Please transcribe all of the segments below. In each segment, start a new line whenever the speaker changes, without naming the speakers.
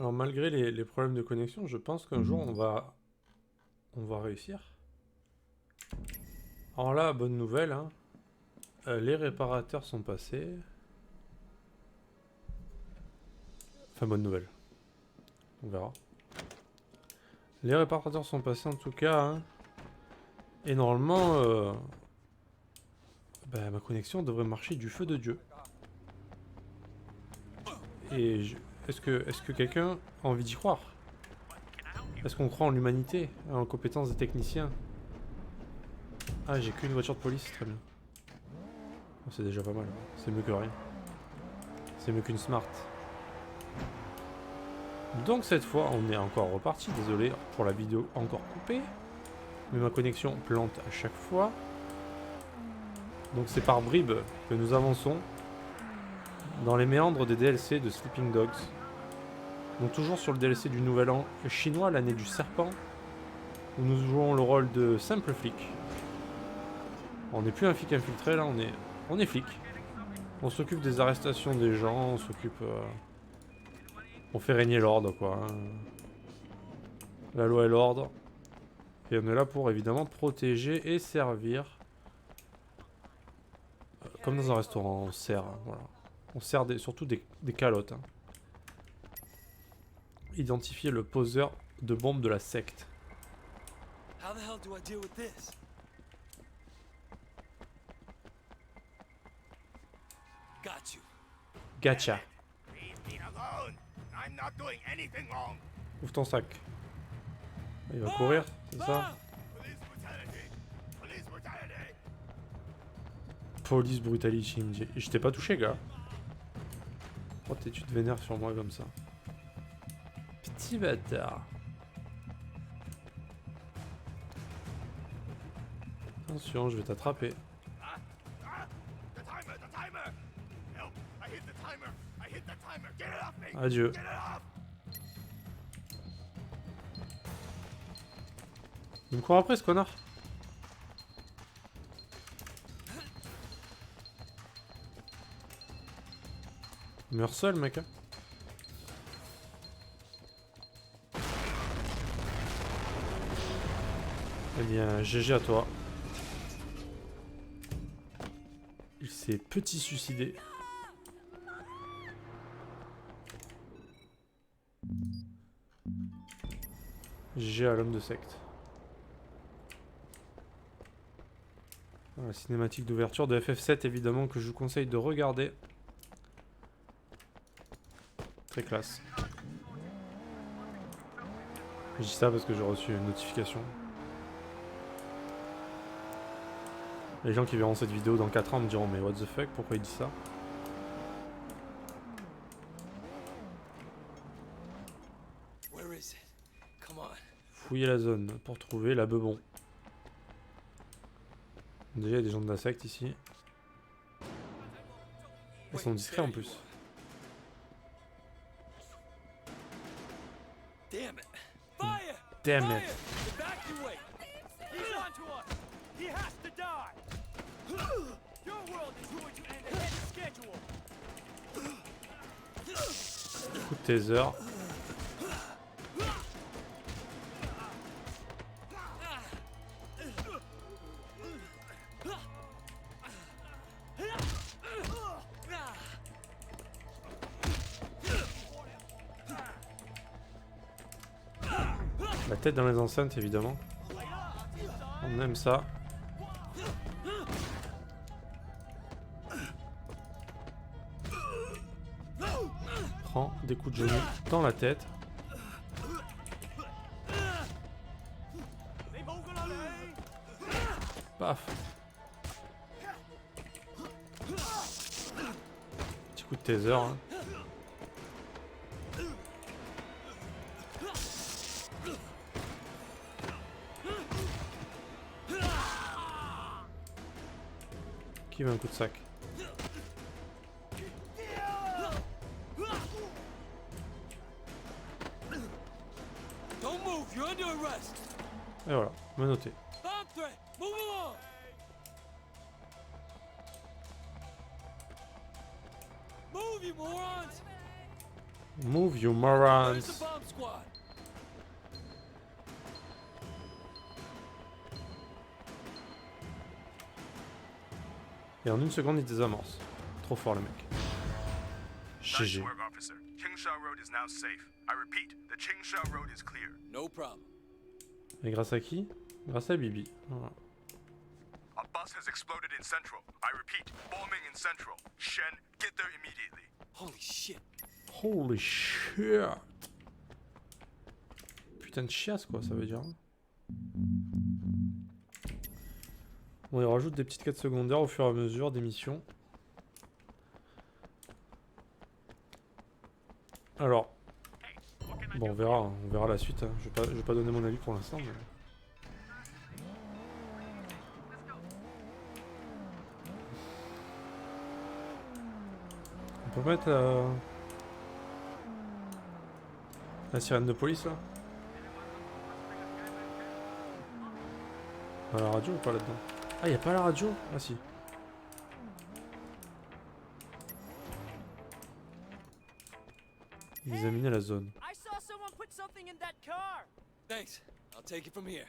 Alors malgré les problèmes de connexion, je pense qu'un jour on va réussir. Alors là, bonne nouvelle, hein. Les réparateurs sont passés. Enfin, bonne nouvelle. On verra. Les réparateurs sont passés en tout cas, hein. Et normalement, bah, ma connexion devrait marcher du feu de Dieu. Et est-ce que quelqu'un a envie d'y croire? Est-ce qu'on croit en l'humanité, en compétences des techniciens? Ah, j'ai qu'une voiture de police, très bien. Oh, c'est déjà pas mal. C'est mieux que rien. C'est mieux qu'une smart. Donc cette fois, on est encore reparti. Désolé pour la vidéo encore coupée. Mais ma connexion plante à chaque fois. Donc c'est par bribes que nous avançons dans les méandres des DLC de Sleeping Dogs. Donc toujours sur le DLC du Nouvel An chinois, l'année du serpent, où nous jouons le rôle de simple flic. On n'est plus un flic infiltré, là on est flic. On s'occupe des arrestations des gens, on s'occupe... on fait régner l'ordre, quoi. Hein. La loi et l'ordre. Et on est là pour, évidemment, protéger et servir. Comme dans un restaurant, on sert, hein, voilà. On sert surtout des calottes. Hein. Identifier le poseur de bombes de la secte.
How the hell do I deal with this? Got you.
Gacha.
Leave me alone. I'm not doing anything wrong.
Ouvre ton sac. Il va courir, c'est ça?
Police brutality. Police brutality.
Police brutality, il me dit. Je t'ai pas touché, gars. Oh, tu te vénères sur moi comme ça. Petit bâtard. Attention, je vais t'attraper.
The timer, the timer. Help. I hit the timer. I hit the timer. Get it off me.
Adieu.
Get it off.
Il me court après, ce connard. Il meurt seul, mec. Hein. Eh bien, GG à toi. Il s'est petit suicidé. GG à l'homme de secte. La cinématique d'ouverture de FF7, évidemment, que je vous conseille de regarder. Très classe. Je dis ça parce que j'ai reçu une notification. Les gens qui verront cette vidéo dans 4 ans me diront mais what the fuck, pourquoi il dit ça?
Where is it? Come on.
Fouiller la zone pour trouver la bebon. Déjà il y a des gens de la secte ici. Ils sont discrets en plus.
Damn it. Fire!
Damn
Fire!
it.
Evacuate! He's onto us! He has to die! Your world is going to end ahead of schedule!
Coup de taser. La tête dans les enceintes évidemment. On aime ça. Prends des coups de genou dans la tête. Paf. Petit coup de taser. Hein. Qui veut un coup de sac?
Don't move, you're under arrest!
Et voilà, menotté.
Bomb threat! Move along! Move, you morons!
Move you
Where's the
morons.
bomb squad?
Et en une seconde, il désamorce. Trop fort le mec.
Nice
GG.
work, officer. Kingshaw Road is now safe. I repeat, the Kingshaw Road is clear.
No problem.
Et grâce à qui? Grâce à Bibi. Voilà.
A bus has exploded in Central. I repeat, bombing in Central. Shen, get there immediately.
Holy shit.
Holy shit. Putain de chiasse quoi, ça veut dire. Bon, il rajoute des petites quêtes secondaires au fur et à mesure des missions. Alors, bon, on verra la suite. Hein. Je vais pas donner mon avis pour l'instant. Mais... On peut mettre la sirène de police là. À la radio ou pas là-dedans? Ah, y a pas la radio? Ah si. Examiner la zone.
I saw someone put something in that car. Thanks. I'll take it from here.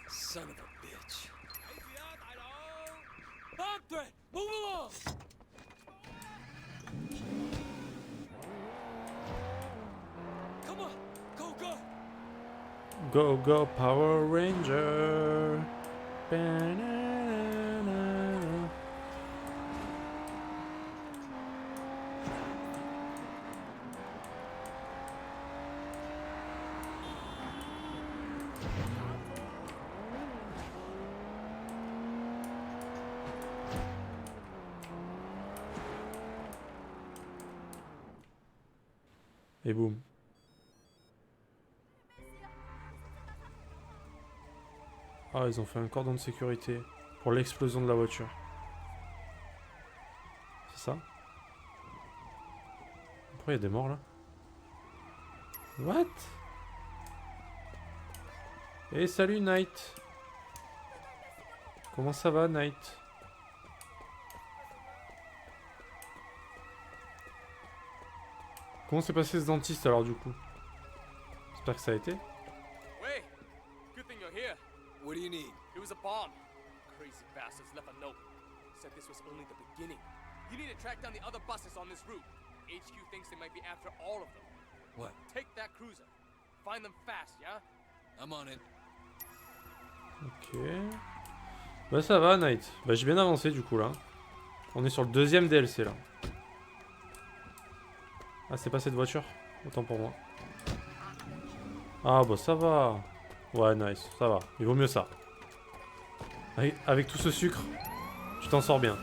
Son of a bitch. Bomb threat! Move along! Come on! Go, go!
Go go Power Ranger. Ba-na-na-na-na. Et boum. Ah, ils ont fait un cordon de sécurité pour l'explosion de la voiture. C'est ça? Pourquoi il y a des morts là? What? Eh salut Knight. Comment ça va Knight? Comment s'est passé ce dentiste alors du coup? J'espère que ça a été.
Wait! Good thing you're here.
What do you need?
It was a bomb. Crazy bastards left a note. Said this was only the beginning. You need to track down the other buses on this route. HQ thinks they might be after all of them.
What?
Take that cruiser. Find them fast, yeah?
I'm on it.
Ok. Bah ça va Knight. Bah j'ai bien avancé du coup là. On est sur le deuxième DLC là. Ah c'est pas cette voiture? Autant pour moi. Ah bah ça va. Ouais nice, ça va. Il vaut mieux ça. Avec tout ce sucre, tu t'en sors bien.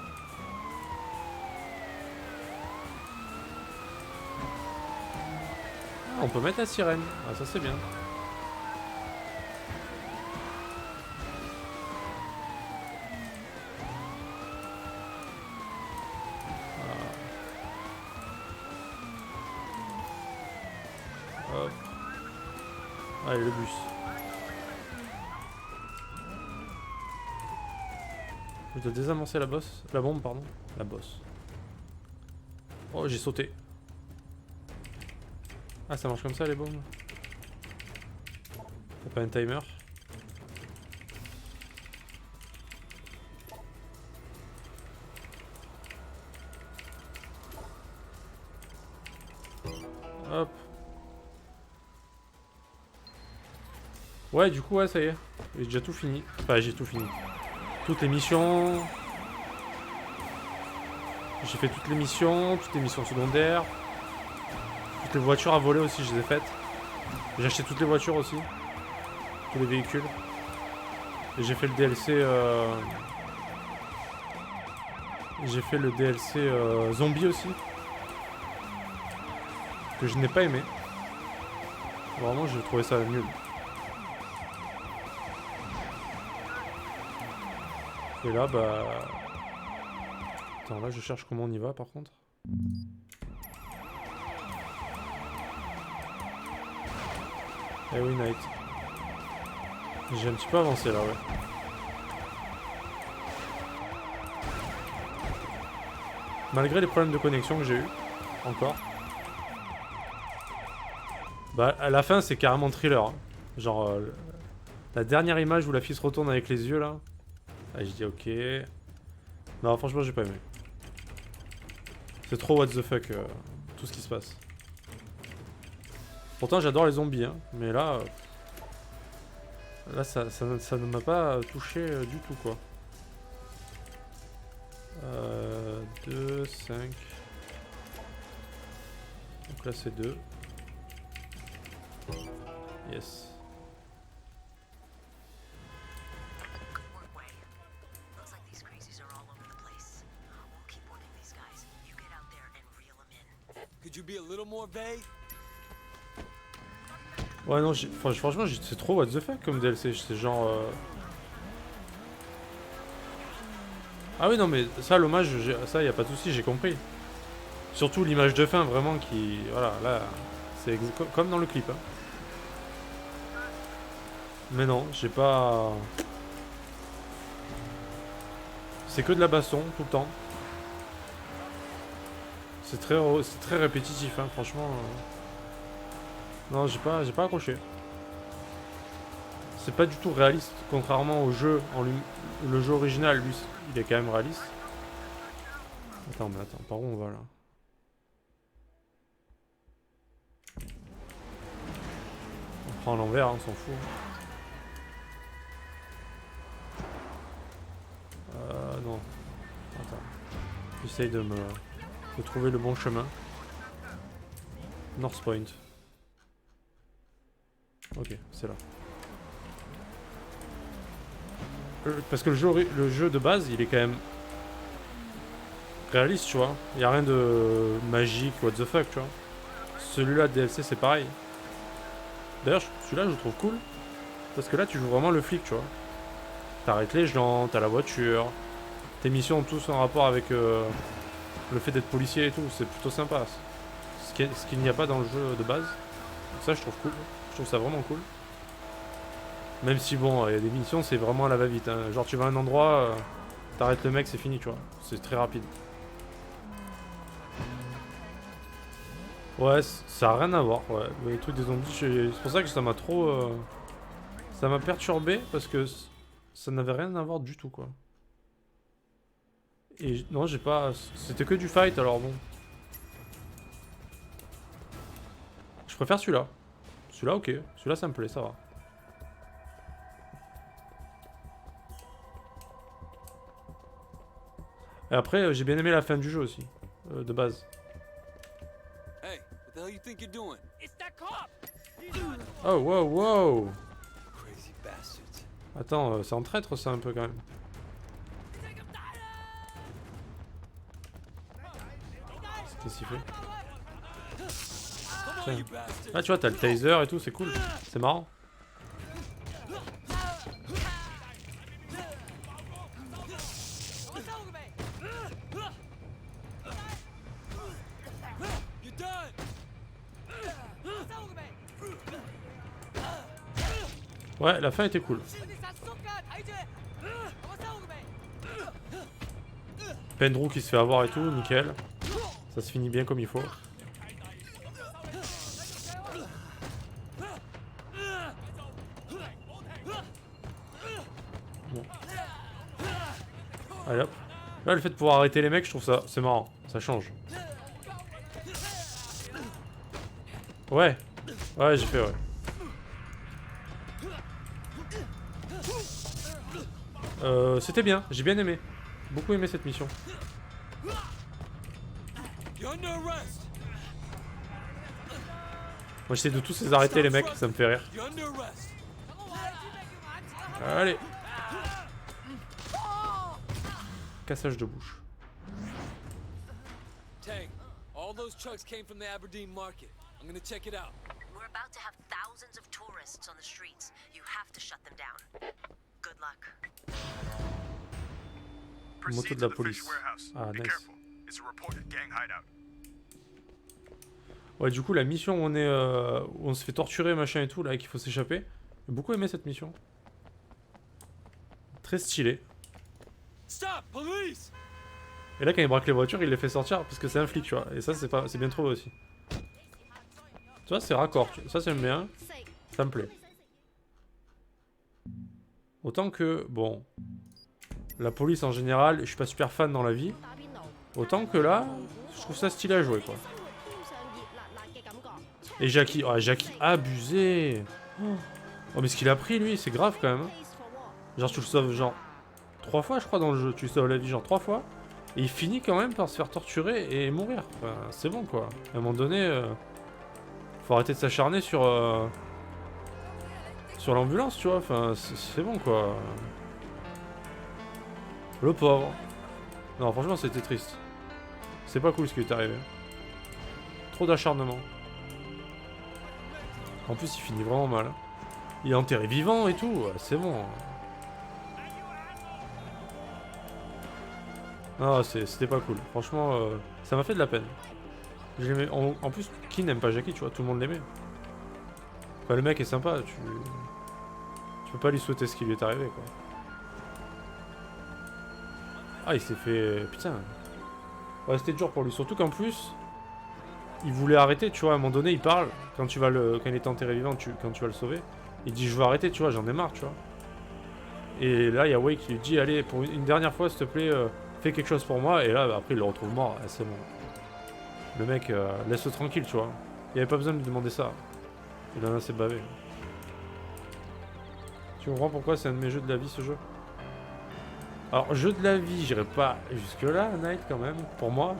Ah, on peut mettre la sirène. Ah ça c'est bien. Hop. Allez, le bus. Je dois désamorcer la bosse. La bombe, pardon. La bosse. Oh, j'ai sauté. Ah, ça marche comme ça les bombes? T'as pas un timer? Hop. Ouais, du coup, ouais, ça y est. J'ai déjà tout fini. Enfin, j'ai tout fini. Toutes les missions. J'ai fait toutes les missions secondaires. Toutes les voitures à voler aussi, je les ai faites. J'ai acheté toutes les voitures aussi. Tous les véhicules. Et j'ai fait le DLC. J'ai fait le DLC zombie aussi. Que je n'ai pas aimé. Vraiment, j'ai trouvé ça nul. Et là, bah... Attends, là, je cherche comment on y va, par contre. Eh oui, Knight. J'ai un petit peu avancé, là, ouais. Malgré les problèmes de connexion que j'ai eu. Encore. Bah, à la fin, c'est carrément thriller. Hein. Genre, la dernière image où la fille se retourne avec les yeux, là. Ah, je dis ok. Non, franchement, j'ai pas aimé. C'est trop what the fuck, tout ce qui se passe. Pourtant, j'adore les zombies, hein. Mais là... là, ça ne m'a pas touché du tout, quoi. 2, 5... Donc là, c'est 2. Yes.
Good work, Wade. Looks like these crazies are all over the place. We'll keep working these guys. You get out there and reel them in.
Could you be a little more vague?
Ouais, non, franchement, c'est trop what the fuck comme DLC. C'est genre... Ah oui, non, mais ça, l'hommage, ça, y a pas de souci, j'ai compris. Surtout l'image de fin, vraiment, qui... Voilà, là, c'est comme dans le clip. Hein. Mais non, j'ai pas... C'est que de la baston, tout le temps. C'est très répétitif, hein, franchement. Non, j'ai pas accroché. C'est pas du tout réaliste, contrairement au jeu. Le jeu original, lui, il est quand même réaliste. Attends, par où on va là? On prend l'envers, hein, on s'en fout. Non. Attends. J'essaye de trouver le bon chemin. North Point. Ok, c'est là. Parce que le jeu de base, il est quand même réaliste, tu vois. Il n'y a rien de magique, what the fuck, tu vois. Celui-là, DLC, c'est pareil. D'ailleurs, celui-là, je le trouve cool. Parce que là, tu joues vraiment le flic, tu vois. T'arrêtes les gens, t'as la voiture. Tes missions ont tous en rapport avec le fait d'être policier et tout. C'est plutôt sympa. Ce qu'il n'y a pas dans le jeu de base. Donc ça, je trouve cool. Je trouve ça vraiment cool. Même si, bon, il y a des missions, c'est vraiment à la va-vite. Hein. Genre, tu vas à un endroit, t'arrêtes le mec, c'est fini, tu vois. C'est très rapide. Ouais, ça a rien à voir, ouais. Les trucs des zombies, c'est pour ça que ça m'a trop... ça m'a perturbé, parce que ça n'avait rien à voir du tout, quoi. Et non, j'ai pas... C'était que du fight, alors bon. Je préfère celui-là. Celui-là, ok. Celui-là, ça me plaît, ça va. Et après, j'ai bien aimé la fin du jeu aussi, de base.
Hey, what the hell you think you're doing?
It's that cop! He's on to us!
Oh, wow, wow!
Crazy bastards.
Attends, c'est en traître ça un peu quand même.
Take him down!
Qu'est-ce qu'il fait?
Come on,
Tiens.
you bastards.
Ah, tu vois, t'as le taser et tout, c'est cool. C'est marrant.
You're done.
Ouais, la fin était cool. Pendrew qui se fait avoir et tout, nickel. Ça se finit bien comme il faut. Bon. Allez hop. Là, le fait de pouvoir arrêter les mecs, je trouve ça, c'est marrant. Ça change. Ouais. Ouais, j'ai fait, ouais. C'était bien, j'ai bien aimé. Beaucoup aimé cette mission.
You're under arrest.
Moi j'essaie de tous les arrêter les mecs, ça me fait rire.
You're under arrest.
Allez. Cassage de bouche.
Tang, all those trucks came from the Aberdeen market. I'm gonna check it out.
We're about to have thousands of tourists on the streets. You have to shut them down. Good luck.
Moto de la police. Ah, nice. Ouais, du coup, la mission où on est, où on se fait torturer, machin et tout, là, qu'il faut s'échapper. J'ai beaucoup aimé cette mission. Très stylé.
Stop, police!
Et là, quand il braque les voitures, il les fait sortir parce que c'est un flic, tu vois. Et ça, c'est bien trouvé aussi. Tu vois, c'est raccord. Ça, j'aime bien. Ça me plaît. Autant que, bon, la police en général, je suis pas super fan dans la vie. Autant que là, je trouve ça stylé à jouer, quoi. Et Jackie, oh, Jackie abusé. Oh, mais ce qu'il a pris, lui, c'est grave quand même. Genre, tu le sauves, genre, 3 fois, je crois, dans le jeu. Tu lui sauves la vie, genre, 3 fois. Et il finit quand même par se faire torturer et mourir. Enfin, c'est bon, quoi. À un moment donné, faut arrêter de s'acharner sur l'ambulance, tu vois. Enfin, c'est bon, quoi. Le pauvre. Non, franchement, c'était triste. C'est pas cool ce qui est arrivé. Trop d'acharnement. En plus, il finit vraiment mal. Il est enterré vivant et tout. Ouais, c'est bon. Non, c'était pas cool. Franchement, ça m'a fait de la peine. En plus, qui n'aime pas Jackie, tu vois, tout le monde l'aimait. Enfin, le mec est sympa, tu peux pas lui souhaiter ce qui lui est arrivé, quoi. Ah, il s'est fait... Putain. Ouais, c'était dur pour lui. Surtout qu'en plus, il voulait arrêter, tu vois, à un moment donné, il parle, quand il est enterré vivant, quand tu vas le sauver, il dit, je veux arrêter, tu vois, j'en ai marre, tu vois. Et là, il y a Wei qui lui dit, allez, pour une dernière fois, s'il te plaît, fais quelque chose pour moi. Et là, bah, après, il le retrouve mort, c'est bon. Le mec, laisse-le tranquille, tu vois. Il avait pas besoin de lui demander ça. Il en a assez bavé. Tu comprends pourquoi c'est un de mes jeux de la vie, ce jeu? Alors, jeu de la vie, j'irai pas jusque-là, Night, quand même, pour moi.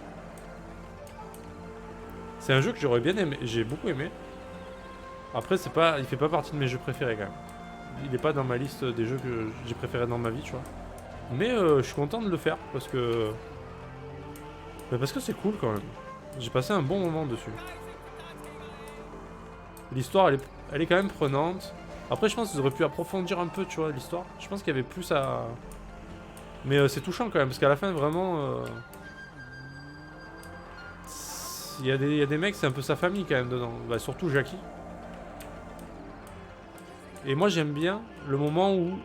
C'est un jeu que j'aurais bien aimé, j'ai beaucoup aimé. Après, il fait pas partie de mes jeux préférés, quand même. Il est pas dans ma liste des jeux que j'ai préférés dans ma vie, tu vois. Mais je suis content de le faire, parce que... Bah, parce que c'est cool, quand même. J'ai passé un bon moment dessus. L'histoire, elle est quand même prenante. Après, je pense qu'ils auraient pu approfondir un peu, tu vois, l'histoire. Je pense qu'il y avait plus à... Mais c'est touchant quand même, parce qu'à la fin, vraiment... Il y a des mecs, c'est un peu sa famille quand même dedans. Bah, surtout Jackie. Et moi, j'aime bien le moment où...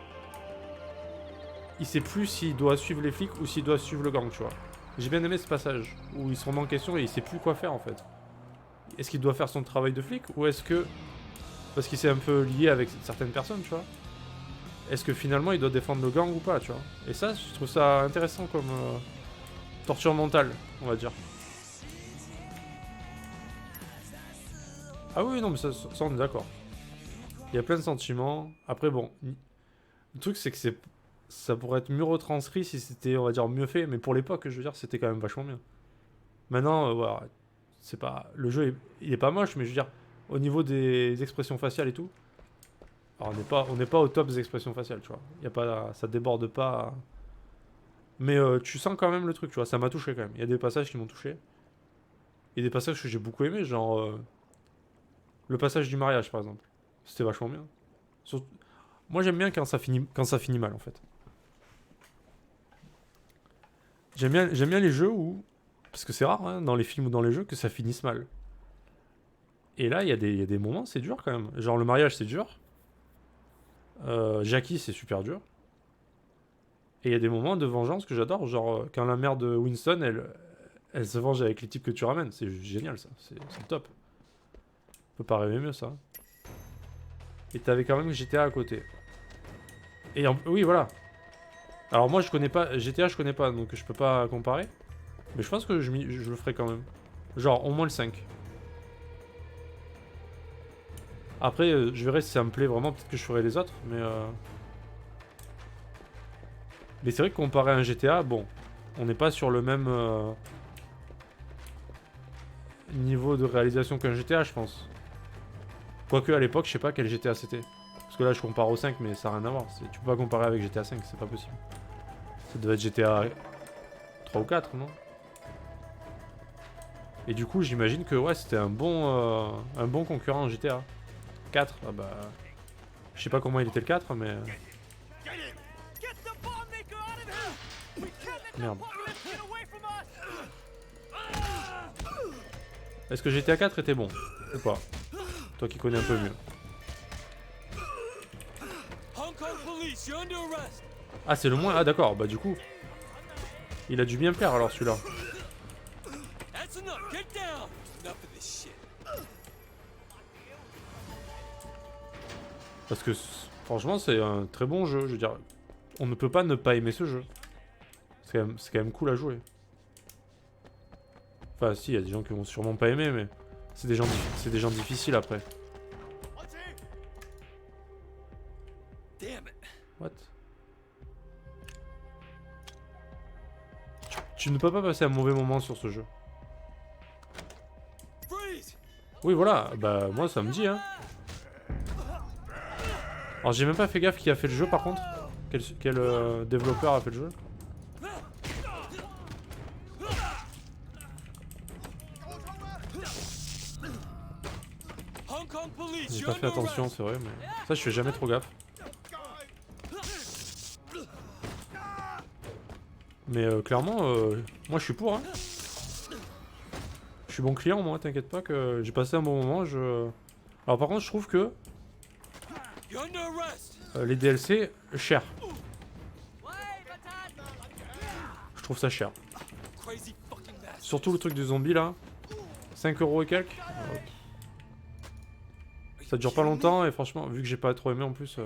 il sait plus s'il doit suivre les flics ou s'il doit suivre le gang, tu vois. J'ai bien aimé ce passage, où il se remet en question et il sait plus quoi faire, en fait. Est-ce qu'il doit faire son travail de flic, ou est-ce que... Parce qu'il s'est un peu lié avec certaines personnes, tu vois. Est-ce que finalement il doit défendre le gang ou pas, tu vois. Et ça, je trouve ça intéressant comme torture mentale, on va dire. Ah oui, non, mais ça on est d'accord. Il y a plein de sentiments. Après, bon, le truc c'est que ça pourrait être mieux retranscrit si c'était, on va dire, mieux fait. Mais pour l'époque, je veux dire, c'était quand même vachement bien. Maintenant, voilà, c'est pas... Le jeu, il est pas moche, mais je veux dire, au niveau des expressions faciales et tout... Alors on n'est pas au top des expressions faciales, tu vois. Y a pas, ça déborde pas. Mais tu sens quand même le truc, tu vois. Ça m'a touché quand même. Il y a des passages qui m'ont touché. Il y a des passages que j'ai beaucoup aimé, genre le passage du mariage par exemple. C'était vachement bien. Moi j'aime bien quand ça finit mal en fait. J'aime bien les jeux où, parce que c'est rare hein, dans les films ou dans les jeux que ça finisse mal. Et là il y a des moments c'est dur quand même. Genre le mariage c'est dur. Jackie c'est super dur. Et il y a des moments de vengeance que j'adore, genre quand la mère de Winston elle se venge avec les types que tu ramènes, c'est génial ça, c'est top. On peut pas rêver mieux ça. Et t'avais quand même GTA à côté. Et oui voilà. Alors moi je connais pas, GTA je connais pas donc je peux pas comparer. Mais je pense que je le ferai quand même. Genre au moins le 5. Après, je verrai si ça me plaît vraiment, peut-être que je ferai les autres, mais... Mais c'est vrai que comparé à un GTA, bon, on n'est pas sur le même niveau de réalisation qu'un GTA, je pense. Quoique, à l'époque, je sais pas quel GTA c'était. Parce que là, je compare au 5, mais ça n'a rien à voir. Tu peux pas comparer avec GTA 5, c'est pas possible. Ça devait être GTA 3 ou 4, non? Et du coup, j'imagine que, ouais, c'était un bon concurrent en GTA. 4, ah bah... Je sais pas comment il était le 4, mais... Merde. Est-ce que GTA 4 était bon? Ou pas? Toi qui connais un peu mieux. Ah, c'est le moins... Ah d'accord, bah du coup... Il a dû bien plaire alors celui-là.
That's enough. Get down. Enough of this shit.
Parce que franchement c'est un très bon jeu, je veux dire. On ne peut pas ne pas aimer ce jeu. C'est quand même cool à jouer. Enfin si, il y a des gens qui vont sûrement pas aimer, mais c'est des gens difficiles après.
Damn it.
What? Tu ne peux pas passer un mauvais moment sur ce jeu.
Freeze.
Oui voilà, bah moi ça me dit hein. Alors j'ai même pas fait gaffe qui a fait le jeu par contre. Quel développeur a fait le jeu.
Hong Kong police.
J'ai
You're
pas fait
under
attention,
arrest.
c'est vrai, mais ça je fais jamais trop gaffe. Mais clairement, moi je suis pour. Hein. Je suis bon client, moi, t'inquiète pas que j'ai passé un bon moment. Alors par contre, je trouve que
You're under arrest.
les DLC cher. Je trouve ça cher.
Crazy fucking bastard.
Surtout le truc du zombie là. 5 € et quelques. Ça dure pas longtemps et franchement, vu que j'ai pas trop aimé en plus,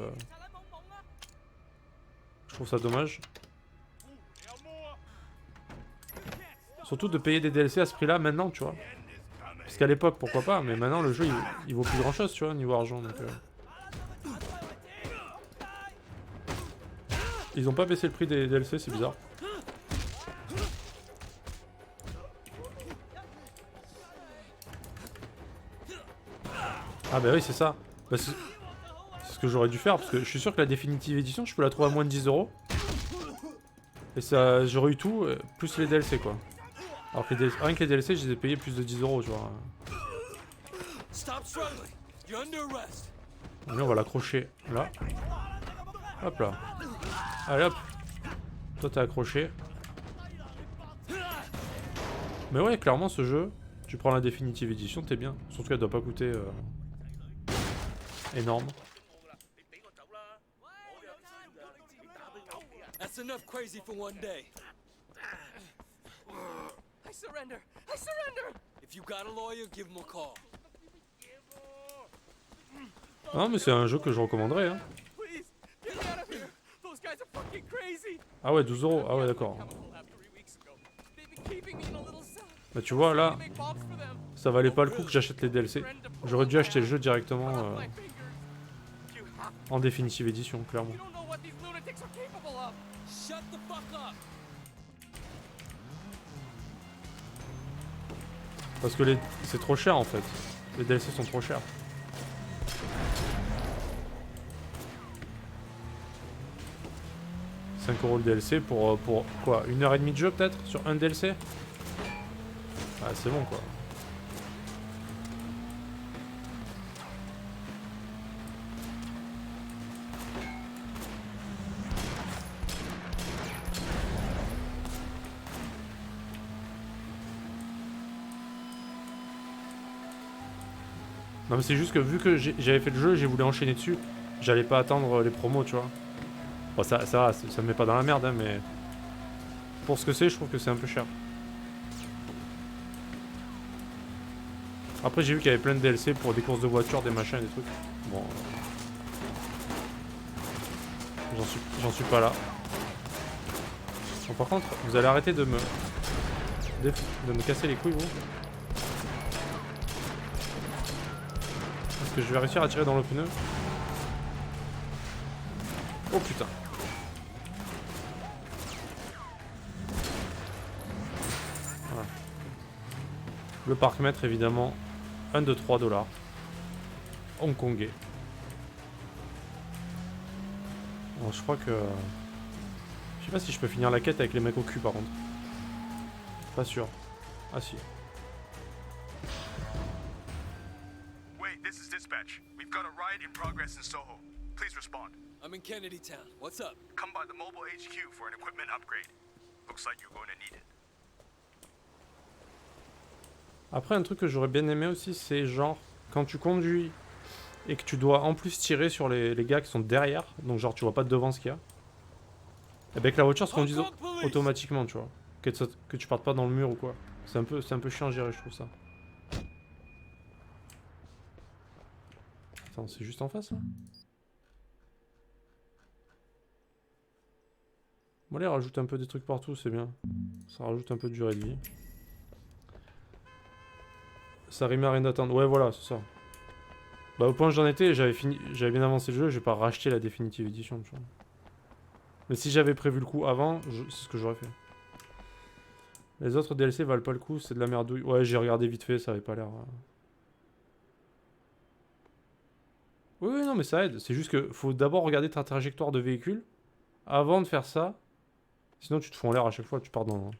je trouve ça dommage. Surtout de payer des DLC à ce prix là maintenant, tu vois. Parce qu'à l'époque, pourquoi pas, mais maintenant le jeu il vaut plus grand chose, tu vois, niveau argent. Donc, ils ont pas baissé le prix des DLC, c'est bizarre. Ah bah oui, c'est ça. Bah, c'est ce que j'aurais dû faire, parce que je suis sûr que la Definitive Edition, je peux la trouver à moins de 10 €. Et ça, j'aurais eu tout, plus les DLC quoi. Alors que rien que les DLC, je les ai payés plus de 10 €, tu vois.
Stop struggling. You're under arrest.
Allez, on va l'accrocher là. Hop là. Allez hop. Toi t'es accroché. Mais ouais, clairement ce jeu, tu prends la Definitive Edition, t'es bien. Surtout qu'elle doit pas coûter énorme.
That's enough crazy for one day.
I surrender! I surrender!
If you got a lawyer, give him a call.
Non mais c'est un jeu que je recommanderais. Hein.
Please, get me out of here! Those guys are fucking crazy!
Ah ouais, 12 €. Ah ouais, d'accord. Bah tu vois là, ça valait pas le coup que j'achète les DLC. J'aurais dû acheter le jeu directement en Definitive Edition, clairement.
Shut the fuck up.
Parce que c'est trop cher en fait. Les DLC sont trop chers. « 5 € le DLC pour quoi, 1h30 de jeu peut-être sur un DLC. Ah c'est bon quoi. Non mais c'est juste que vu que j'avais fait le jeu, j'ai voulu enchaîner dessus. J'allais pas attendre les promos, tu vois. Bon ça va, ça me met pas dans la merde hein, mais pour ce que c'est, je trouve que c'est un peu cher. Après j'ai vu qu'il y avait plein de DLC pour des courses de voitures, des machins, des trucs. Bon, j'en suis pas là. Bon, par contre, vous allez arrêter de me casser les couilles, vous. Est-ce que je vais réussir à tirer dans le pneu? Oh putain. Voilà. Le parc-mètre évidemment 1 de 3 $. Hongkongais. Bon, je crois que... Je sais pas si je peux finir la quête avec les mecs au cul par contre. Pas sûr. Ah si.
Wait, this is dispatch. We've got a riot in progress in Soho. Please respond.
I'm in Kennedy Town. What's up?
Come by the mobile HQ for an equipment upgrade. Looks like you're going to need it.
Après un truc que j'aurais bien aimé aussi, c'est genre quand tu conduis et que tu dois en plus tirer sur les gars qui sont derrière, donc genre tu vois pas devant ce qu'il y a, et bien que la voiture se conduise automatiquement, tu vois. que tu partes pas dans le mur ou quoi. C'est un peu chiant à gérer, je trouve ça. Attends, c'est juste en face là? Bon, allez, rajoute un peu des trucs partout, c'est bien. Ça rajoute un peu de durée de vie. Ça rime à rien d'attendre. Ouais, voilà, c'est ça. Bah, au point où j'en étais, j'avais bien avancé le jeu, je vais pas racheter la définitive édition, tu vois. Mais si j'avais prévu le coup avant, c'est ce que j'aurais fait. Les autres DLC valent pas le coup, c'est de la merdouille. Ouais, j'ai regardé vite fait, ça avait pas l'air. Oui, oui, non, mais ça aide. C'est juste que faut d'abord regarder ta trajectoire de véhicule avant de faire ça. Sinon, tu te fous en l'air à chaque fois, tu pars dans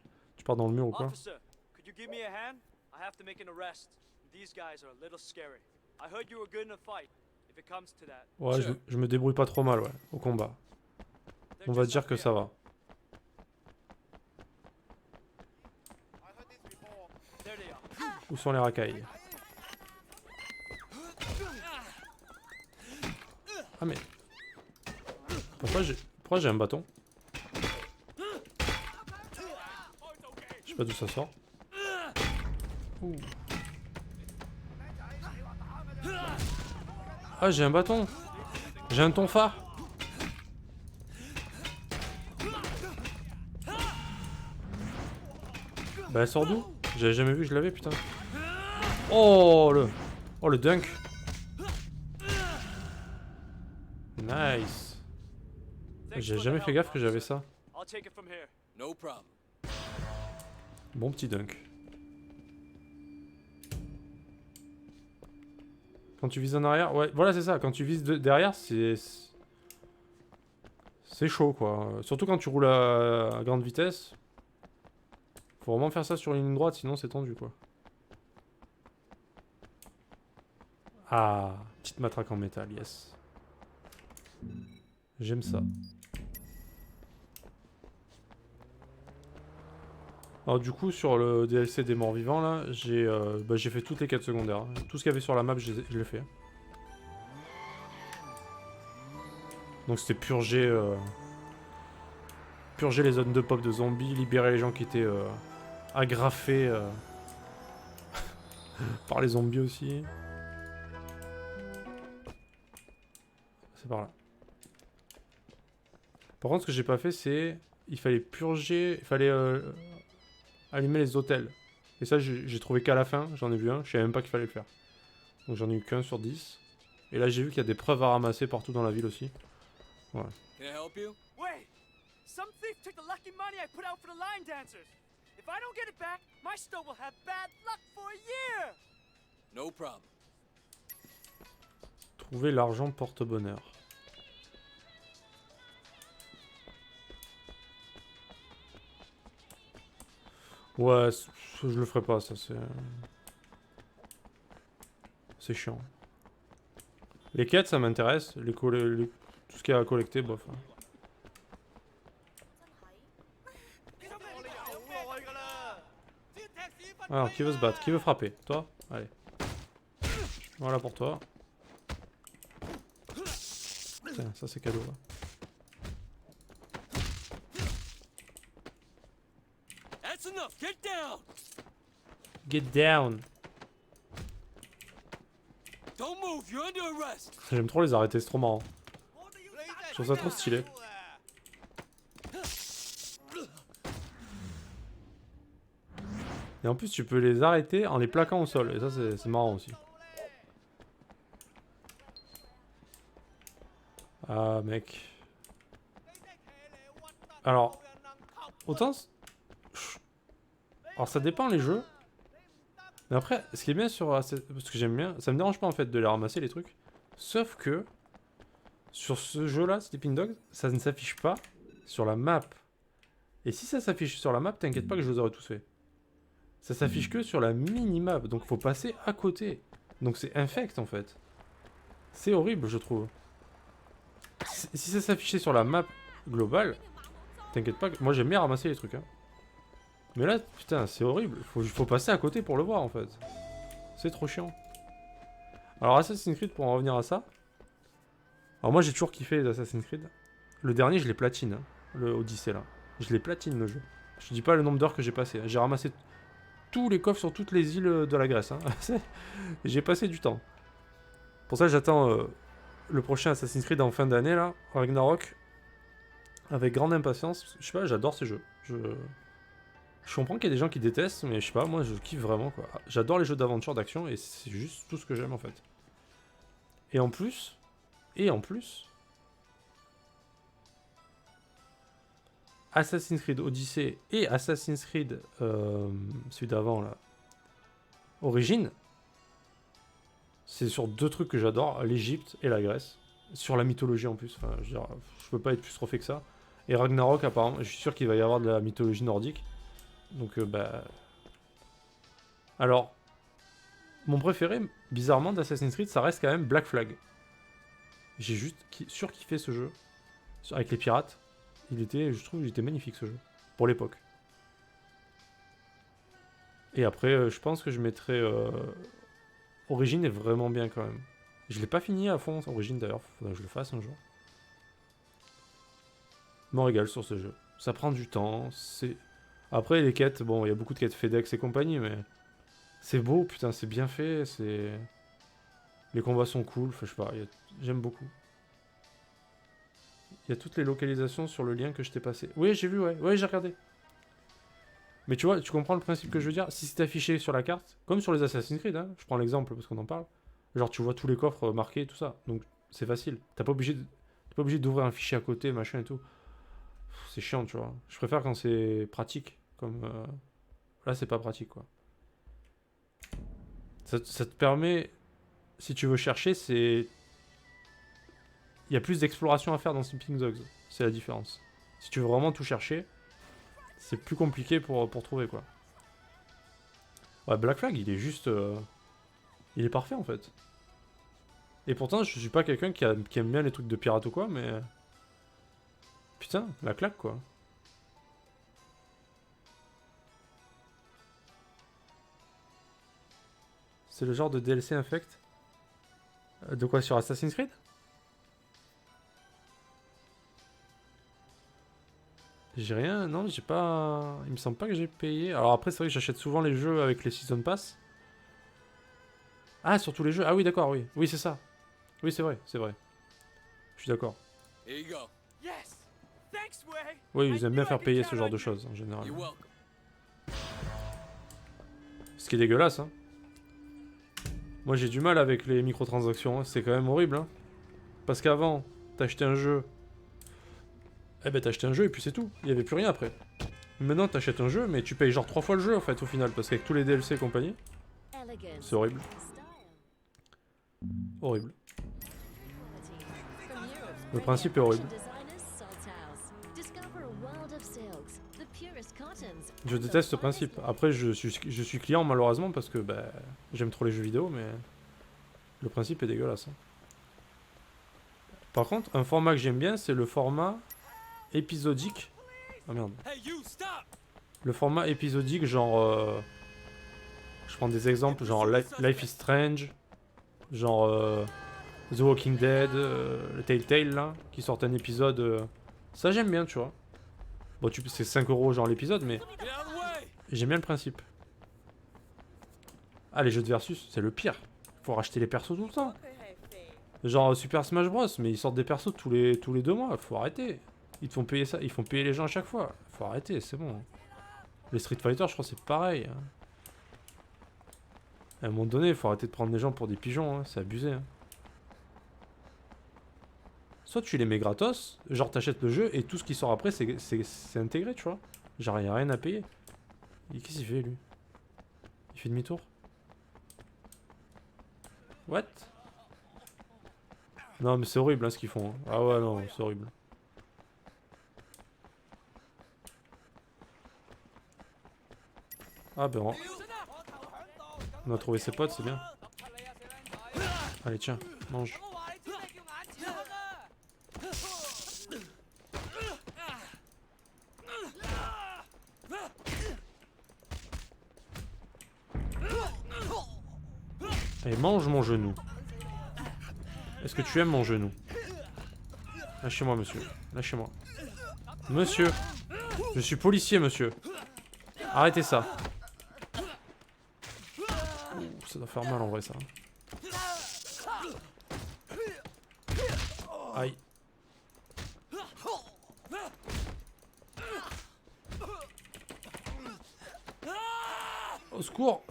le mur ou quoi.
Officer, could you give me a hand? I have to make an arrest. These guys are a little scary. I heard you were good in a fight. If it comes to that.
Ouais, je me débrouille pas trop mal, ouais, au combat.
They're
On va
just
dire
up
que
here.
ça va.
I heard this before.
There they are.
Où sont les racailles? Ah mais... Pourquoi j'ai un bâton? Je sais pas d'où ça sort. Ouh. Ah, j'ai un bâton! J'ai un tonfa! Bah elle sort d'où? J'avais jamais vu, je l'avais, putain. Oh le dunk! Nice!
Thanks
J'ai
for the
jamais fait
help,
gaffe que j'avais
officer.
ça.
I'll take it from here.
No problem.
Bon petit dunk. Quand tu vises en arrière, ouais, voilà c'est ça, quand tu vises derrière, c'est chaud quoi. Surtout quand tu roules à grande vitesse. Faut vraiment faire ça sur une ligne droite, sinon c'est tendu quoi. Ah, petite matraque en métal, yes. J'aime ça. Alors du coup sur le DLC des morts vivants là, j'ai fait toutes les quêtes secondaires. Tout ce qu'il y avait sur la map, je l'ai fait. Donc c'était purger les zones de pop de zombies, libérer les gens qui étaient agrafés par les zombies aussi. C'est par là. Par contre ce que j'ai pas fait c'est... Il fallait purger... Il fallait... allumer les hôtels. Et ça, j'ai trouvé qu'à la fin, j'en ai vu un, je savais même pas qu'il fallait le faire. Donc j'en ai eu qu'un sur 10. Et là, j'ai vu qu'il y a des preuves à ramasser partout dans la ville aussi. Ouais.
Can I help you?
Wait! Some thief took the lucky money I put out for the line dancers. If I don't get it back, my store will have bad luck for a year!
No problem.
Trouver l'argent porte-bonheur. Ouais, je le ferai pas, ça c'est... C'est chiant. Les quêtes, ça m'intéresse. Tout ce qu'il y a à collecter, bof. Hein. Alors, qui veut se battre? Qui veut frapper? Toi? Allez. Voilà pour toi. Tiens, ça c'est cadeau là.
That's enough. Get down.
Get down!
Don't move. You're under arrest.
J'aime trop les arrêter, c'est trop marrant. Je trouve ça trop stylé. Et en plus, tu peux les arrêter en les plaquant au sol. Et ça, c'est marrant aussi. Ah, mec. Alors, autant... Alors, ça dépend les jeux. Mais après, ce qui est bien sur... Ce que j'aime bien, ça me dérange pas en fait de les ramasser les trucs. Sauf que... Sur ce jeu-là, Sleeping Dogs, ça ne s'affiche pas sur la map. Et si ça s'affiche sur la map, t'inquiète pas que je les aurais tous fait. Ça s'affiche que sur la mini-map, donc faut passer à côté. Donc c'est infect en fait. C'est horrible, je trouve. Si ça s'affichait sur la map globale, t'inquiète pas, moi j'aime bien ramasser les trucs. Hein. Mais là, putain, c'est horrible. Faut passer à côté pour le voir en fait. C'est trop chiant. Alors Assassin's Creed, pour en revenir à ça. Alors moi j'ai toujours kiffé les Assassin's Creed. Le dernier, je l'ai platine. Hein, le Odyssey là. Je l'ai platine le jeu. Je dis pas le nombre d'heures que j'ai passé. J'ai ramassé tous les coffres sur toutes les îles de la Grèce. Hein. J'ai passé du temps. Pour ça, j'attends le prochain Assassin's Creed en fin d'année, là, Ragnarok, avec grande impatience. Je sais pas, j'adore ces jeux. Je comprends qu'il y a des gens qui détestent, mais je sais pas, moi je kiffe vraiment, quoi. J'adore les jeux d'aventure, d'action, et c'est juste tout ce que j'aime, en fait. Et en plus... Assassin's Creed Odyssey et Assassin's Creed, celui d'avant, là, Origins, c'est sur deux trucs que j'adore, l'Égypte et la Grèce. Sur la mythologie en plus, enfin, je peux pas être plus refait que ça. Et Ragnarok, apparemment, je suis sûr qu'il va y avoir de la mythologie nordique. Donc, bah... Alors, mon préféré, bizarrement, d'Assassin's Creed, ça reste quand même Black Flag. J'ai juste surkiffé ce jeu. Avec les pirates. Je trouve qu'il était magnifique, ce jeu. Pour l'époque. Et après, je pense que je mettrai... Origins est vraiment bien, quand même. Je l'ai pas fini à fond, Origins, d'ailleurs. Faudrait que je le fasse un jour. Je m'en régale sur ce jeu. Ça prend du temps, c'est... Après, les quêtes, bon, il y a beaucoup de quêtes FedEx et compagnie, mais... C'est beau, putain, c'est bien fait, c'est... Les combats sont cool, enfin, je sais pas, j'aime beaucoup. Il y a toutes les localisations sur le lien que je t'ai passé. Oui, j'ai vu, ouais, j'ai regardé. Mais tu vois, tu comprends le principe que je veux dire? Si c'est affiché sur la carte, comme sur les Assassin's Creed, hein, je prends l'exemple parce qu'on en parle, genre tu vois tous les coffres marqués et tout ça, donc c'est facile. T'es pas obligé d'ouvrir un fichier à côté, machin et tout. C'est chiant, tu vois. Je préfère quand c'est pratique, comme... Là, c'est pas pratique, quoi. Ça te permet, si tu veux chercher, c'est... Il y a plus d'exploration à faire dans Sleeping Dogs, c'est la différence. Si tu veux vraiment tout chercher, c'est plus compliqué pour trouver, quoi. Ouais, Black Flag, il est juste... Il est parfait, en fait. Et pourtant, je suis pas quelqu'un qui aime bien les trucs de pirate ou quoi, mais... Putain, la claque, quoi. C'est le genre de DLC infect. De quoi, sur Assassin's Creed? J'ai rien, non, j'ai pas... Il me semble pas que j'ai payé. Alors après, c'est vrai que j'achète souvent les jeux avec les Season Pass. Ah, sur tous les jeux. Ah oui, d'accord, oui. Oui, c'est ça. Oui, c'est vrai, c'est vrai. Je suis d'accord.
Here you go.
Yes. Thanks, Way.
Oui, ils aiment bien faire payer ce genre de choses, en général.
You're welcome.
Ce qui est dégueulasse, hein. Moi, j'ai du mal avec les microtransactions, hein. C'est quand même horrible, hein. Parce qu'avant, t'achetais un jeu... Eh ben, t'achetais un jeu et puis c'est tout. Il y avait plus rien après. Maintenant, t'achètes un jeu, mais tu payes genre 3 fois le jeu, en fait, au final. Parce qu'avec tous les DLC et compagnie, c'est horrible. Horrible. Le principe est horrible. Je déteste ce principe. Après, je suis client malheureusement parce que bah, j'aime trop les jeux vidéo, mais le principe est dégueulasse. Hein. Par contre, un format que j'aime bien, c'est le format épisodique. Ah merde.
Hey, you stop.
Le format épisodique, genre... je prends des exemples, genre Life is Strange, genre The Walking Dead, le Telltale, là, qui sortent un épisode... ça, j'aime bien, tu vois. Bon, c'est 5 € genre l'épisode, mais...
Get out of the way.
J'aime bien le principe. Ah, les jeux de versus, c'est le pire. Faut racheter les persos tout le temps. Genre Super Smash Bros, mais ils sortent des persos tous les 2 mois, faut arrêter. Ils te font payer ça, ils font payer les gens à chaque fois. Faut arrêter, c'est bon. Les Street Fighter, je crois que c'est pareil. Hein. À un moment donné, il faut arrêter de prendre les gens pour des pigeons, hein. C'est abusé. Hein. Soit tu les mets gratos, genre t'achètes le jeu et tout ce qui sort après c'est intégré, tu vois. Genre y'a rien à payer. Et qu'est-ce qu'il fait lui? Il fait demi-tour? What? Non mais c'est horrible hein, ce qu'ils font. Hein. Ah ouais non, c'est horrible. Ah ben on a trouvé ses potes, c'est bien. Allez tiens, mange. Allez, mange mon genou. Est-ce que tu aimes mon genou? Lâchez-moi, monsieur. Lâchez-moi. Monsieur. Je suis policier, monsieur. Arrêtez ça. Ouh, ça doit faire mal en vrai ça. Aïe. Au secours.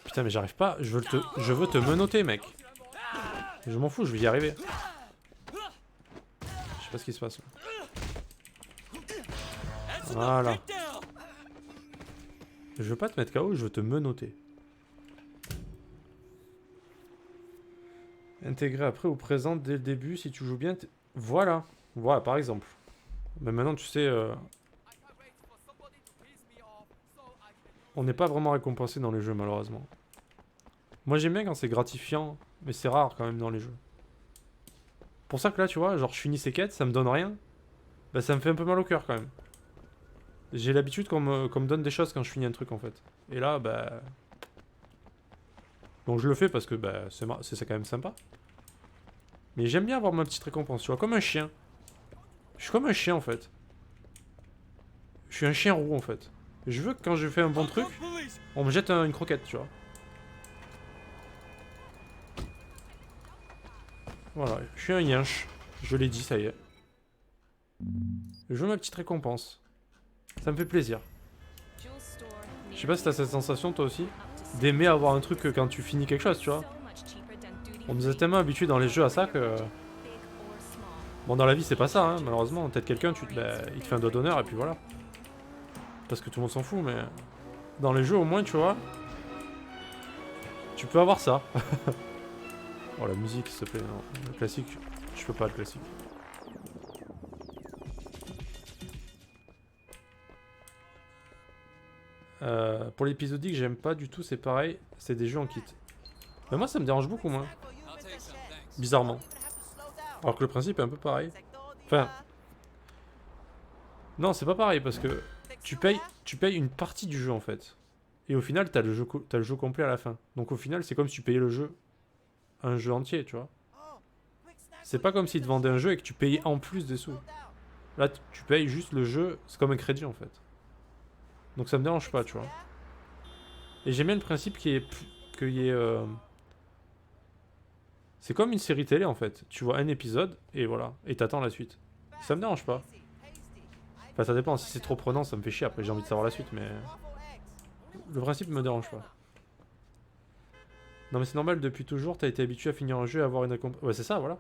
Putain mais j'arrive pas, je veux te menotter mec. Je m'en fous, je vais y arriver. Je sais pas ce qui se passe. Voilà. Je veux pas te mettre KO, je veux te menotter. Intégrer après ou présent dès le début si tu joues bien. Voilà. Voilà par exemple. Mais maintenant tu sais... On n'est pas vraiment récompensé dans les jeux malheureusement. Moi j'aime bien quand c'est gratifiant, mais c'est rare quand même dans les jeux. Pour ça que là tu vois, genre je finis ces quêtes, ça me donne rien. Bah ça me fait un peu mal au cœur quand même. J'ai l'habitude qu'on me donne des choses quand je finis un truc en fait. Et là bah... Donc je le fais parce que bah, c'est quand même sympa. Mais j'aime bien avoir ma petite récompense, tu vois, comme un chien. Je suis comme un chien en fait. Je suis un chien roux en fait. Je veux que quand je fais un bon truc, on me jette une croquette, tu vois. Voilà, je suis un yinche. Je l'ai dit, ça y est. Je veux ma petite récompense. Ça me fait plaisir. Je sais pas si t'as cette sensation toi aussi, d'aimer avoir un truc quand tu finis quelque chose, tu vois. On nous a tellement habitués dans les jeux à ça que... Bon, dans la vie c'est pas ça, hein, malheureusement. Peut-être quelqu'un, bah, il te fait un doigt d'honneur et puis voilà. Parce que tout le monde s'en fout, mais... Dans les jeux au moins, tu vois... Tu peux avoir ça. Oh la musique s'il te plaît, non. Le classique, je peux pas le classique. Pour l'épisodique, j'aime pas du tout, c'est pareil, c'est des jeux en kit. Mais moi ça me dérange beaucoup moins. Bizarrement. Alors que le principe est un peu pareil. Enfin... Non, c'est pas pareil parce que tu payes une partie du jeu en fait. Et au final, t'as le jeu complet à la fin. Donc au final, c'est comme si tu payais le jeu. Un jeu entier, tu vois. C'est pas comme s'ils te vendaient un jeu et que tu payais en plus des sous. Là, tu payes juste le jeu, c'est comme un crédit en fait. Donc ça me dérange pas, tu vois. Et j'aime bien le principe qu'il y ait... C'est comme une série télé en fait. Tu vois un épisode et voilà. Et t'attends la suite. Ça me dérange pas. Enfin ça dépend, si c'est trop prenant ça me fait chier, après j'ai envie de savoir la suite mais... Le principe me dérange pas. Non mais c'est normal, depuis toujours t'as été habitué à finir un jeu et avoir une récompense. Ouais c'est ça, voilà.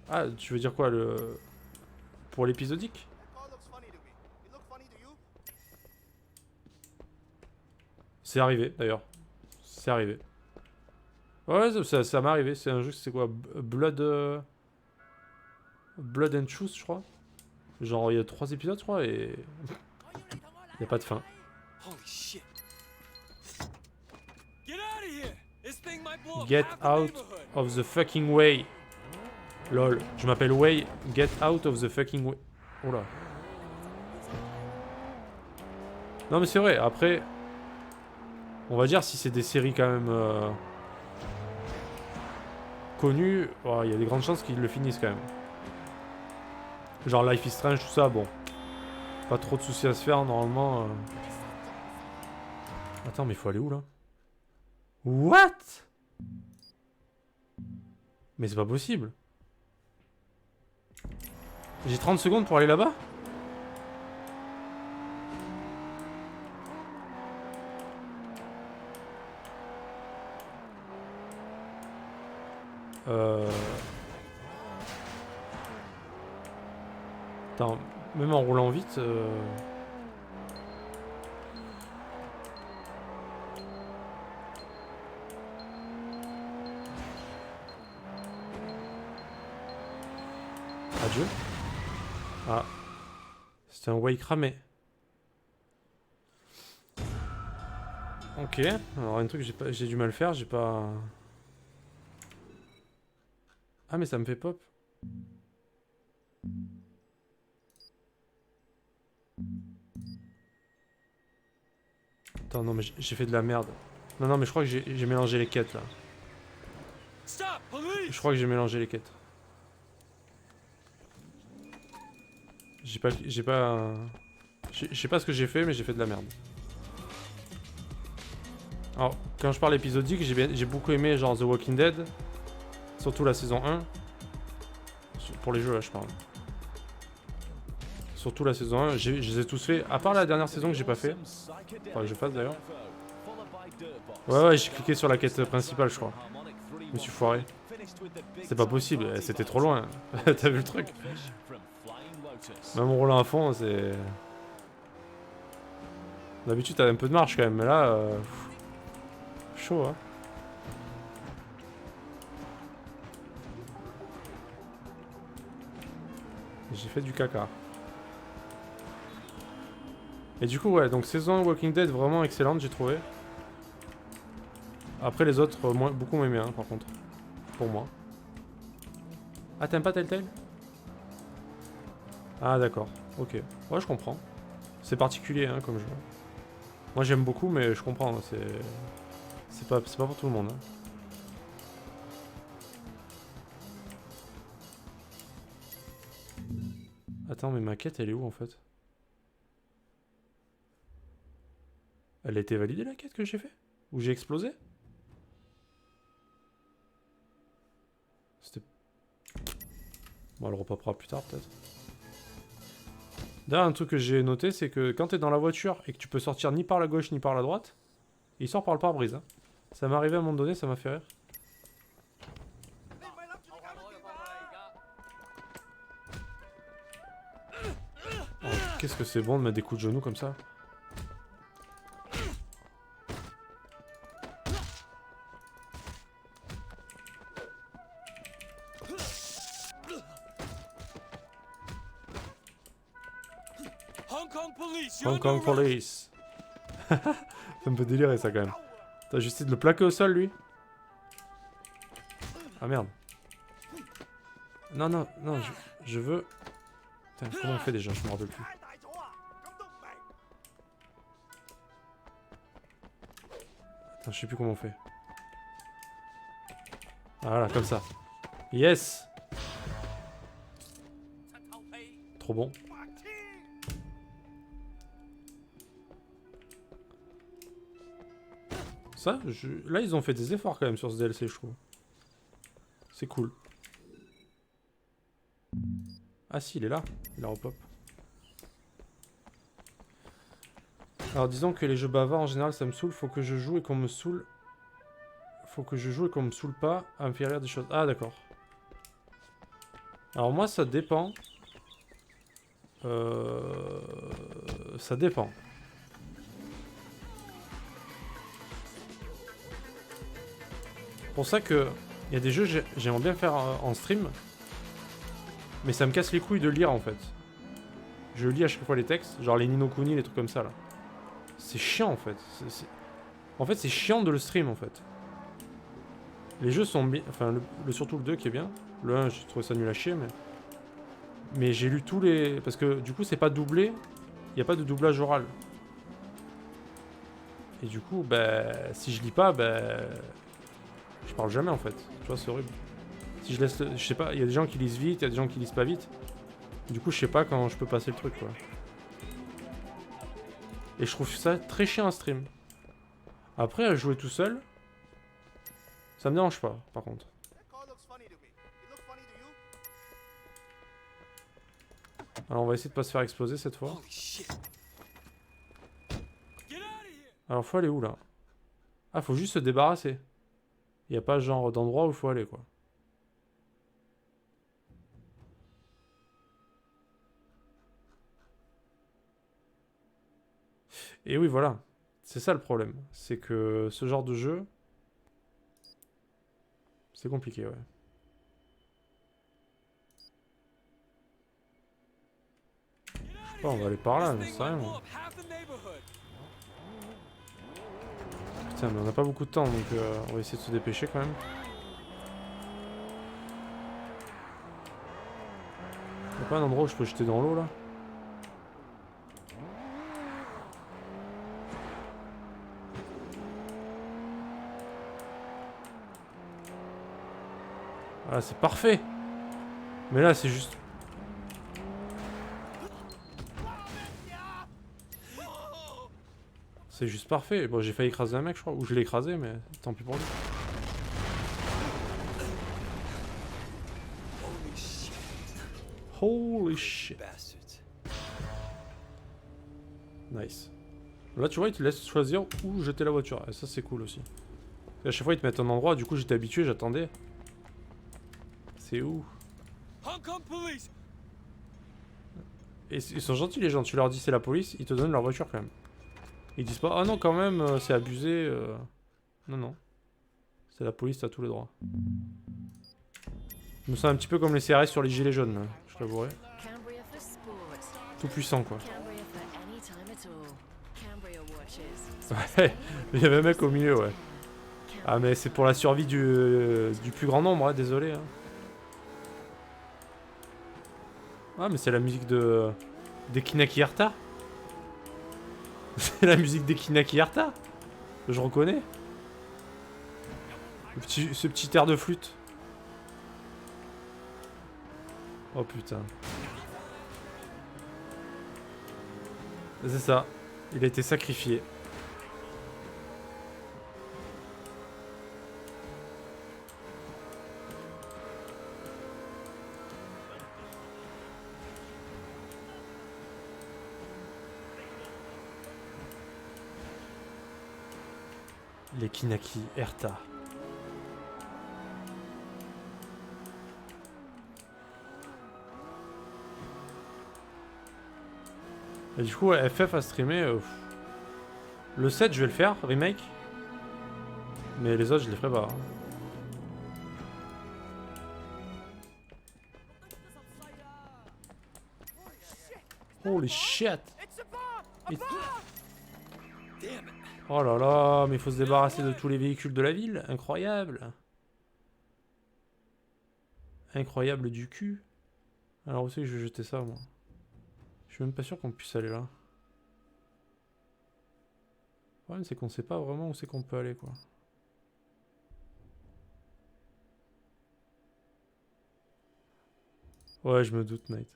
Ah, tu veux dire quoi, le... Pour l'épisodique? C'est arrivé d'ailleurs. C'est arrivé. Ouais, ça m'est arrivé. C'est un jeu, c'est quoi? Blood and Truth, je crois. Genre, il y a 3 épisodes, je crois, et... Il n'y a pas de fin. Get out of the fucking way. Lol, je m'appelle Way. Get out of the fucking way. Oh là. Non mais c'est vrai, après... On va dire si c'est des séries quand même... connues, oh, il y a des grandes chances qu'ils le finissent quand même. Genre Life is Strange, tout ça, bon. Pas trop de soucis à se faire, normalement. Attends, mais il faut aller où, là? What? Mais c'est pas possible. J'ai 30 secondes pour aller là-bas? Attends, même en roulant vite... Adieu. Ah. C'était un way cramé. Ok. Alors un truc j'ai du mal faire, j'ai pas... Ah mais ça me fait pop. Attends non mais j'ai fait de la merde. Non mais je crois que j'ai mélangé les quêtes là.
Stop! Police!
Je crois que j'ai mélangé les quêtes. Je sais pas ce que j'ai fait, mais j'ai fait de la merde. Alors, quand je parle épisodique, j'ai beaucoup aimé genre The Walking Dead. Surtout la saison 1. Pour les jeux là, je parle. Surtout la saison 1, je les ai tous fait. À part la dernière saison que j'ai pas fait. Enfin, que je fasse d'ailleurs. Ouais, j'ai cliqué sur la quête principale, je crois. Je me suis foiré. C'est pas possible, c'était trop loin. T'as vu le truc? Même en roulant à fond, c'est... D'habitude, t'as un peu de marche quand même, mais là... chaud, hein. J'ai fait du caca. Et du coup, ouais, donc saison Walking Dead vraiment excellente, j'ai trouvé. Après, les autres, beaucoup moins bien, par contre. Pour moi. Ah, t'aimes pas Telltale? Ah, d'accord. Ok. Ouais, je comprends. C'est particulier, hein, comme jeu. Moi, j'aime beaucoup, mais je comprends. C'est pas pour tout le monde. Hein. Attends, mais ma quête, elle est où, en fait? Elle a été validée, la quête que j'ai fait? Ou j'ai explosé? C'était... Bon, elle repopera plus tard, peut-être. D'ailleurs, un truc que j'ai noté, c'est que quand t'es dans la voiture et que tu peux sortir ni par la gauche ni par la droite, il sort par le pare-brise. Hein. Ça m'est arrivé à un moment donné, ça m'a fait rire. Oh, qu'est-ce que c'est bon de mettre des coups de genoux comme ça?
Hong Kong police!
Hong Kong Police. Ça me fait délirer ça quand même. T'as juste essayé de le plaquer au sol lui? Ah merde. Non, non, non, je veux... Putain, comment on fait déjà? Je me rappelle plus. Attends, je sais plus comment on fait. Ah, voilà, comme ça. Yes! Trop bon. Ça, là ils ont fait des efforts quand même sur ce DLC, je trouve. C'est cool. Ah si, il est là. Il a repop. Alors disons que les jeux bavards en général ça me saoule. Faut que je joue et qu'on me saoule. Faut que je joue et qu'on me saoule pas à me faire rire des choses. Ah d'accord. Alors moi ça dépend. Ça dépend. Pour ça que il y a des jeux j'aimerais bien faire en stream, mais ça me casse les couilles de lire en fait. Je lis à chaque fois les textes, genre les Ni no Kuni, les trucs comme ça là. C'est chiant en fait. En fait c'est chiant de le stream en fait. Les jeux sont bien, enfin surtout le 2 qui est bien. Le 1 j'ai trouvé ça nul à chier mais j'ai lu tous les... Parce que du coup c'est pas doublé, il n'y a pas de doublage oral. Et du coup bah si je lis pas bah... Je parle jamais en fait, tu vois c'est horrible. Si je laisse, je sais pas, il y a des gens qui lisent vite, il y a des gens qui lisent pas vite. Du coup je sais pas quand je peux passer le truc quoi. Et je trouve ça très chiant à stream. Après à jouer tout seul, ça me dérange pas par contre. Alors on va essayer de pas se faire exploser cette fois. Alors faut aller où là? Ah faut juste se débarrasser. Il n'y a pas genre d'endroit où il faut aller quoi. Et oui voilà. C'est ça le problème. C'est que ce genre de jeu... C'est compliqué ouais. Je sais pas, on va aller par là, mais ça rien. Putain mais on a pas beaucoup de temps donc on va essayer de se dépêcher quand même. Y'a pas un endroit où je peux jeter dans l'eau là? Ah, c'est parfait. Mais là, c'est juste... C'est juste parfait. Bon, j'ai failli écraser un mec, je crois. Ou je l'ai écrasé, mais tant pis pour lui. Holy shit. Nice. Là, tu vois, ils te laissent choisir où jeter la voiture. Et ça, c'est cool aussi. À chaque fois, ils te mettent un endroit. Du coup, j'étais habitué, j'attendais. C'est où?
Hong Kong police!
Et ils sont gentils, les gens. Tu leur dis c'est la police, ils te donnent leur voiture quand même. Ils disent pas, ah non, quand même, c'est abusé. Non, non. C'est la police, t'as tous les droits. Je me sens un petit peu comme les CRS sur les gilets jaunes, là, je l'avouerai.
Cambria for sport.
Tout puissant, quoi.
Cambria for any time at all. Cambria watches.
Ouais, il y avait un mec au milieu, ouais. Ah, mais c'est pour la survie du plus grand nombre, hein, désolé. Hein. Ah, mais c'est la musique de... des Kinaki Arta. C'est la musique des Kinaki Arta. Je reconnais. Ce petit air de flûte. Oh putain. C'est ça. Il a été sacrifié. Les Kinaki Erta. Et du coup, ouais, FF a streamé. Le 7, je vais le faire, remake. Mais les autres, je les ferai pas. Hein. Holy shit!
It's a bomb!
It-
Damn it.
Oh là là, mais il faut se débarrasser de tous les véhicules de la ville. Incroyable. Incroyable du cul. Alors où c'est que je vais jeter ça, moi? Je suis même pas sûr qu'on puisse aller là. Le problème, c'est qu'on sait pas vraiment où c'est qu'on peut aller, quoi. Ouais, je me doute, mate.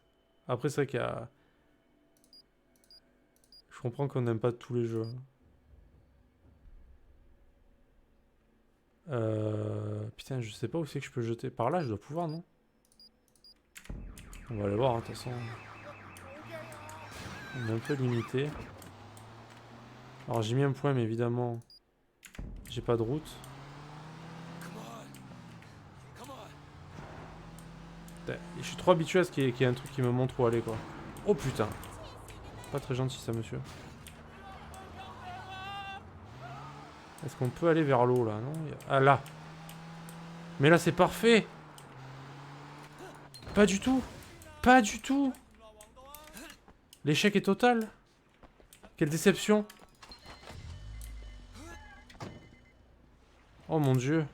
Après, c'est vrai qu'il y a... Je comprends qu'on n'aime pas tous les jeux. Putain, je sais pas où c'est que je peux jeter. Par là, je dois pouvoir, non? On va aller voir, hein, de toute façon. On est un peu limité. Alors, j'ai mis un point, mais évidemment, j'ai pas de route. Putain, je suis trop habitué à ce qu'il y ait un truc qui me montre où aller, quoi. Oh putain. Pas très gentil, ça, monsieur. Est-ce qu'on peut aller vers l'eau, là? Non? Ah, là. Mais là, c'est parfait. Pas du tout. Pas du tout. L'échec est total. Quelle déception. Oh mon dieu.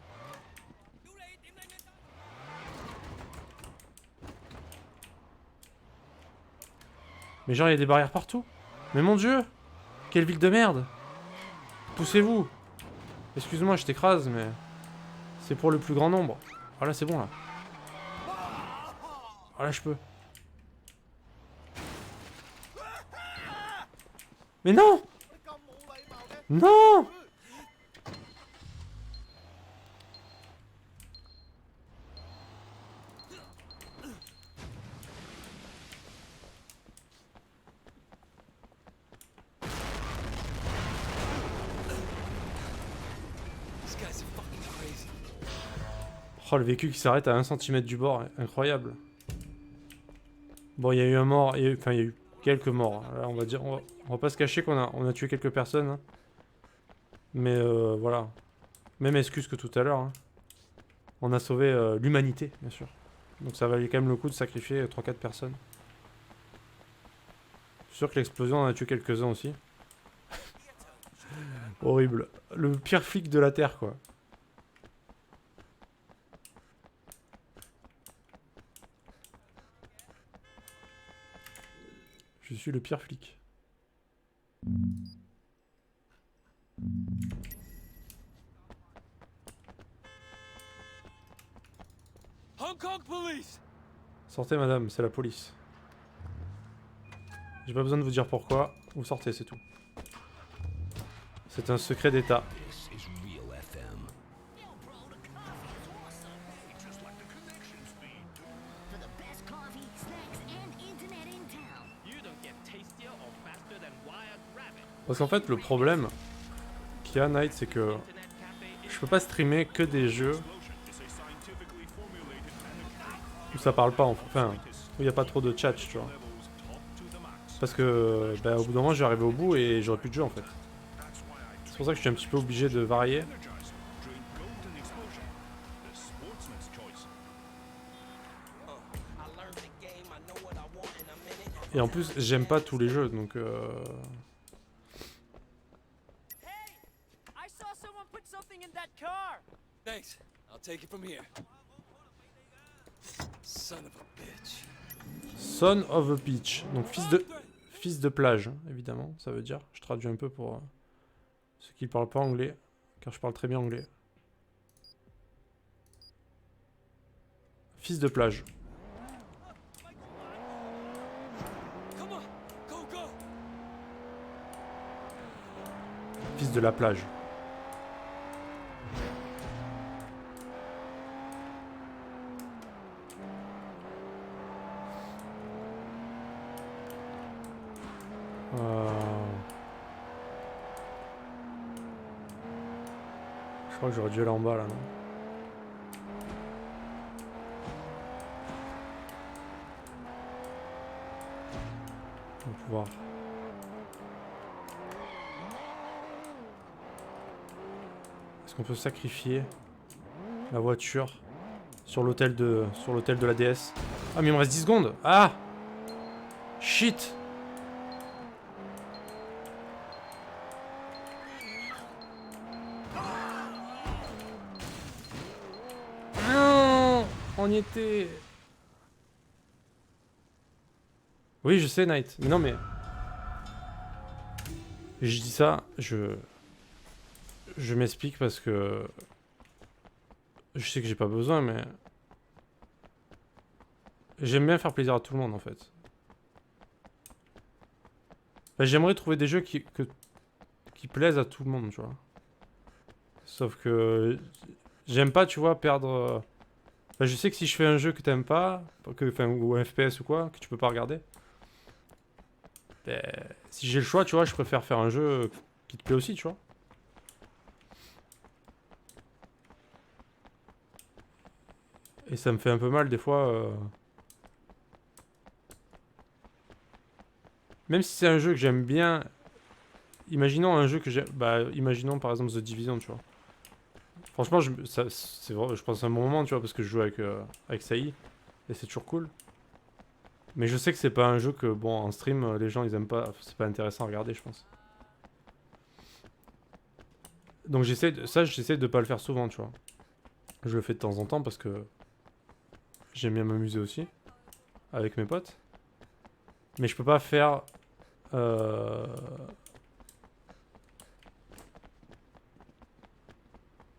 Mais genre, il y a des barrières partout. Mais mon dieu. Quelle ville de merde. Poussez-vous. Excuse-moi, je t'écrase, mais... C'est pour le plus grand nombre. Ah là, c'est bon, là. Ah là, je peux. Mais non! Non! Oh, le véhicule qui s'arrête à 1 cm du bord, incroyable. Bon, il y a eu un mort, enfin, il y a eu quelques morts. Là, on va dire, on va pas se cacher qu'on a tué quelques personnes. Hein. Mais voilà. Même excuse que tout à l'heure. Hein. On a sauvé l'humanité, bien sûr. Donc ça valait quand même le coup de sacrifier 3-4 personnes. Je suis sûr que l'explosion en a tué quelques-uns aussi. Horrible. Le pire flic de la Terre, quoi. Je suis le pire flic.
wrong police.
Sortez madame, c'est la police. J'ai pas besoin de vous dire pourquoi. Vous sortez, c'est tout. C'est un secret d'état.
For the best coffee, snacks, and internet in town.
You don't get tastier or faster than Wild Rabbit.
Parce qu'en fait, le problème qu'il y a, Night, c'est que
Internet cafe is
je peux pas streamer que des jeux où ça parle pas, enfin, où il y a pas trop de chat, tu vois. Parce que, bah, au bout d'un moment, je vais arriver au bout et j'aurai plus de jeu, en fait. C'est pour ça que je suis un petit peu obligé de varier. Et en plus, j'aime pas tous les jeux, donc
Hey! I saw someone put something in that car!
Thanks. I'll take it from here. Son of a bitch.
Son of a Peach. Donc fils de plage, hein, évidemment, ça veut dire. Je traduis un peu pour ceux qui parlent pas anglais, car je parle très bien anglais. Fils de plage.
Come on. Go, go.
Fils de la plage. Je crois que j'aurais dû aller en bas là, non? On va pouvoir. Est-ce qu'on peut sacrifier la voiture sur l'hôtel de la DS? Ah mais il me reste 10 secondes. Ah! Shit! On y était. Oui, je sais, Knight. Mais non, mais. Je dis ça, je m'explique parce que. Je sais que j'ai pas besoin, mais. J'aime bien faire plaisir à tout le monde en fait. Bah, j'aimerais trouver des jeux qui plaisent à tout le monde, tu vois. Sauf que. J'aime pas, tu vois, perdre. Bah, je sais que si je fais un jeu que t'aimes pas, ou un FPS ou quoi, que tu peux pas regarder, bah, si j'ai le choix, tu vois, je préfère faire un jeu qui te plaît aussi, tu vois. Et ça me fait un peu mal des fois. Même si c'est un jeu que j'aime bien, imaginons un jeu que j'aime, bah, imaginons par exemple The Division, tu vois. Franchement, c'est vrai, je pense à un bon moment, tu vois, parce que je joue avec Saï, et c'est toujours cool. Mais je sais que c'est pas un jeu que, bon, en stream, les gens ils aiment pas, c'est pas intéressant à regarder, je pense. Donc j'essaie de pas le faire souvent, tu vois. Je le fais de temps en temps parce que j'aime bien m'amuser aussi, avec mes potes. Mais je peux pas faire